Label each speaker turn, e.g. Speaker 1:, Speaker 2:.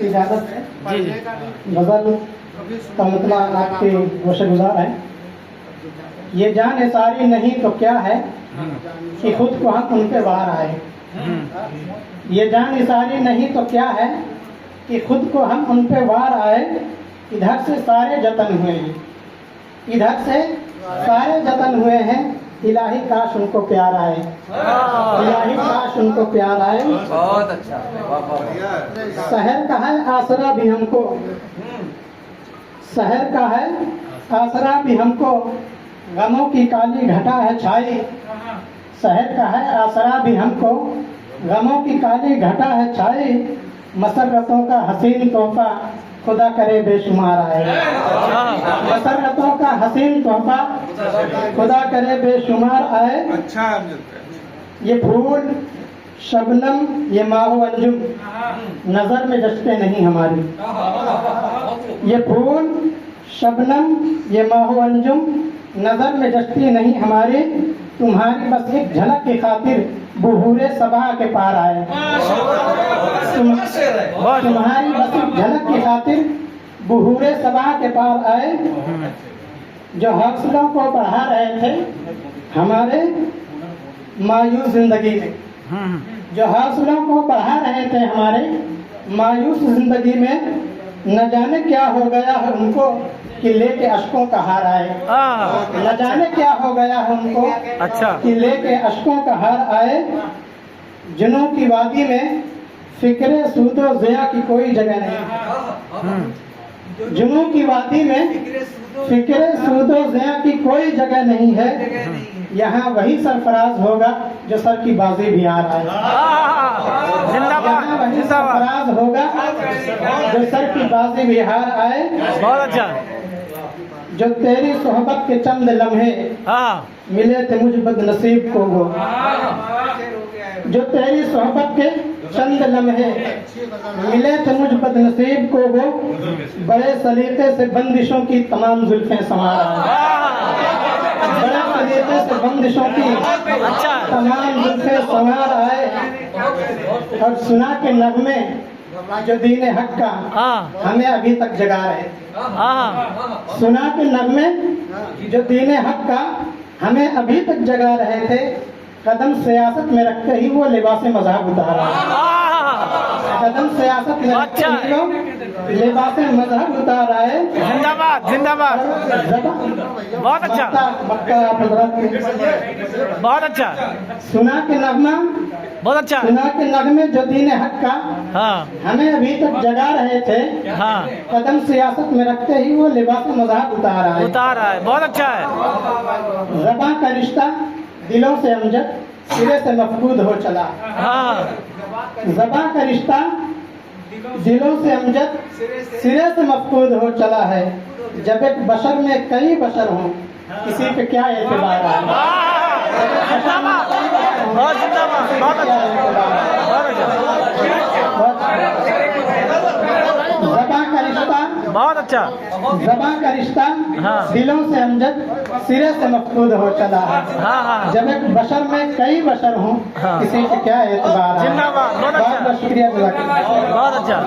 Speaker 1: इजाजत है।
Speaker 2: जी जी।
Speaker 1: गजल का मतलब आपके गोशेगुजार है। ये जान सारी नहीं तो क्या है कि खुद को हम उनके बाहर आए। ये जान सारी नहीं तो क्या है कि खुद को हम उन पे वार आए। इधर से सारे जतन हुए हैं, इधर से सारे जतन हुए हैं। इलाही काश उनको प्यार आए, इलाही काश उनको प्यार आए।
Speaker 2: बहुत अच्छा।
Speaker 1: शहर का है आसरा भी हमको, शहर का है आसरा भी हमको। गमों की काली घटा है छाई। शहर का है आसरा भी हमको, गमों की काली घटा है छाई। मसरतों का हसीन तोहफा खुदा करे बेशुमार आए। मसरतों का हसीन तोहफा खुदा करे बेशुमार आए।
Speaker 3: अच्छा।
Speaker 1: ये फूल शबनम ये माहो अंजुम नजर में जचते नहीं हमारी। ये फूल शबनम ये माहो अंजुम नजर में जचती नहीं हमारी। तुम्हारी बस एक झलक की खातिर बुहूरे सबा के पार आए। तुम्हारी बस एक झलक की खातिर बुहूरे सबा के पार आए। जो हौसलों को बढ़ा रहे थे हमारे मायूस जिंदगी में, जो हौसलों को बढ़ा रहे थे हमारे मायूस जिंदगी में। न जाने क्या हो गया है उनको कि लेके अश्कों का हार आए। न जाने क्या हो गया है उनको
Speaker 2: अच्छा
Speaker 1: कि लेके अश्कों का हार आए। जुनों की वादी में फिक्रे सूदो ज़िया की कोई जगह नहीं। जुनों की वादी में फिक्रे सूदो ज़िया की कोई जगह नहीं है। यहाँ वही सरफराज होगा जो सर की बाजी भी आ रहा है। यहाँ वही सरफराज होगा जो सर की बाजी भी हार आए।
Speaker 2: बहुत अच्छा।
Speaker 1: जो तेरी सोहबत के चंद लम्हे मिले थे मुझ बदनसीब को वो। जो तेरी सोहबत के चंद लम्हे मिले थे मुझ बदनसीब को वो। बड़े सलीके से बंदिशों की तमाम जुल्फें संवार आए। बड़े सलीके से बंदिशों की तमाम जुल्फें संवार आए। और सुना के नगमे जो दीने हक का हमें अभी तक जगा रहे थे। सुना के नगमे जो दीने हक का हमें अभी तक जगा रहे थे। कदम सियासत में रखते ही वो लिबास मज़हब उतारा। कदम सियासत में रखते ही वो लिबास मज़हब उतार आए।
Speaker 2: जिंदाबाद जिंदाबाद। बहुत अच्छा बहुत अच्छा।
Speaker 1: सुना के नगमा
Speaker 2: बहुत अच्छा।
Speaker 1: सुना के नगमे जो दीने हक का हमें अभी तक जगा रहे थे। कदम सियासत में रखते ही वो लिबास मज़हब उतार आए।
Speaker 2: बहुत अच्छा है।
Speaker 1: ज़बां का रिश्ता दिलों से अमजद सिरे से मफकूद हो चला। ज़बां का रिश्ता दिलों से अमजद सिरे से मफकूद हो चला है। जब एक बशर में कई बशर हों किसी पे क्या एतबार है।
Speaker 2: बहुत जिंदाबाद। बहुत अच्छा।
Speaker 1: ज़बां का रिश्ता
Speaker 2: बहुत अच्छा।
Speaker 1: ज़बां का रिश्ता दिलों से अमजद सिरे से मफकूद हो चला है। जब एक बशर में कई बशर हों किसी पे क्या एतबार है।
Speaker 2: जिंदाबाद। बहुत अच्छा।
Speaker 1: बहुत शुक्रिया।
Speaker 2: बहुत अच्छा।